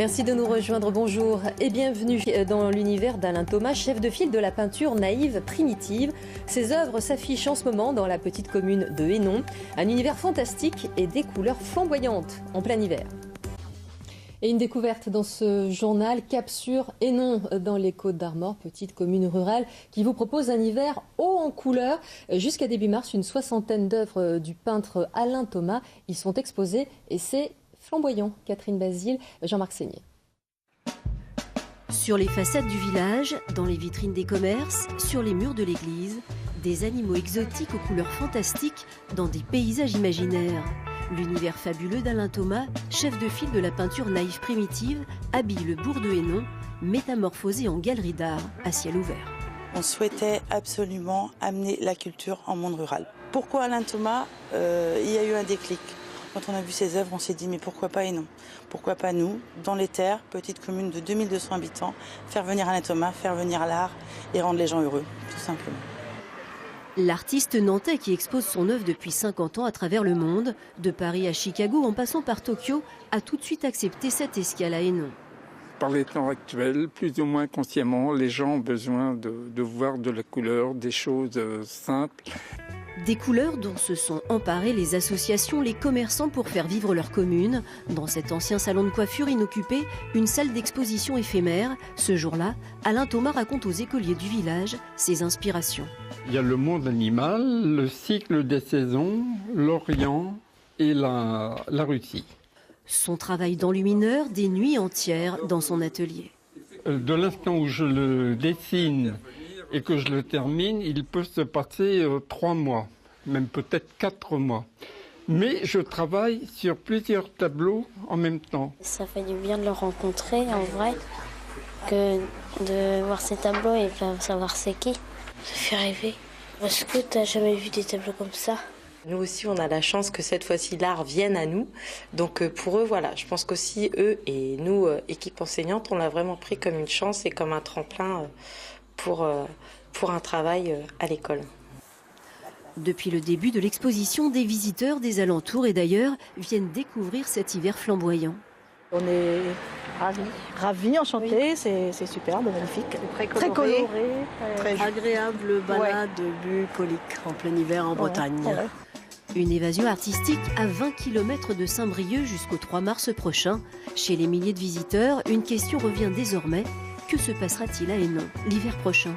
Merci de nous rejoindre, bonjour et bienvenue dans l'univers d'Alain Thomas, chef de file de la peinture naïve primitive. Ses œuvres s'affichent en ce moment dans la petite commune de Hénon, un univers fantastique et des couleurs flamboyantes en plein hiver. Et une découverte dans ce journal, Cap sur Hénon, dans les Côtes-d'Armor, petite commune rurale qui vous propose un hiver haut en couleurs. Jusqu'à début mars, une soixantaine d'œuvres du peintre Alain Thomas y sont exposées et c'est flamboyant. Catherine Basile, Jean-Marc Seigné. Sur les façades du village, dans les vitrines des commerces, sur les murs de l'église, des animaux exotiques aux couleurs fantastiques dans des paysages imaginaires. L'univers fabuleux d'Alain Thomas, chef de file de la peinture naïve primitive, habille le bourg de Hénon, métamorphosé en galerie d'art à ciel ouvert. On souhaitait absolument amener la culture en monde rural. Pourquoi Alain Thomas Il y a eu un déclic. Quand on a vu ses œuvres, on s'est dit mais pourquoi pas Hénon? Pourquoi pas nous, dans les terres, petite commune de 2200 habitants, faire venir Alain Thomas, faire venir l'art et rendre les gens heureux, tout simplement. L'artiste nantais qui expose son œuvre depuis 50 ans à travers le monde, de Paris à Chicago en passant par Tokyo, a tout de suite accepté cette escale à Hénon. Par les temps actuels, plus ou moins consciemment, les gens ont besoin de voir de la couleur, des choses simples. Des couleurs dont se sont emparées les associations, les commerçants pour faire vivre leur commune. Dans cet ancien salon de coiffure inoccupé, une salle d'exposition éphémère. Ce jour-là, Alain Thomas raconte aux écoliers du village ses inspirations. Il y a le monde animal, le cycle des saisons, l'Orient et la Russie. Son travail d'enlumineur, des nuits entières dans son atelier. De l'instant où je le dessine et que je le termine, il peut se passer 3 mois, même peut-être 4 mois. Mais je travaille sur plusieurs tableaux en même temps. Ça fait du bien de le rencontrer en vrai, que de voir ses tableaux et pas savoir c'est qui. Ça fait rêver. Est-ce que tu n'as jamais vu des tableaux comme ça? Nous aussi, on a la chance que cette fois-ci, l'art vienne à nous. Donc pour eux, voilà, je pense qu'aussi, eux et nous, équipe enseignante, on l'a vraiment pris comme une chance et comme un tremplin pour un travail à l'école. Depuis le début de l'exposition, des visiteurs des alentours et d'ailleurs viennent découvrir cet hiver flamboyant. On est ravis, enchantés, oui. C'est superbe, magnifique. Très coloré, très agréable balade bucolique en plein hiver en Bretagne. Ouais. Une évasion artistique à 20 km de Saint-Brieuc jusqu'au 3 mars prochain. Chez les milliers de visiteurs, une question revient désormais. Que se passera-t-il à Hénon l'hiver prochain ?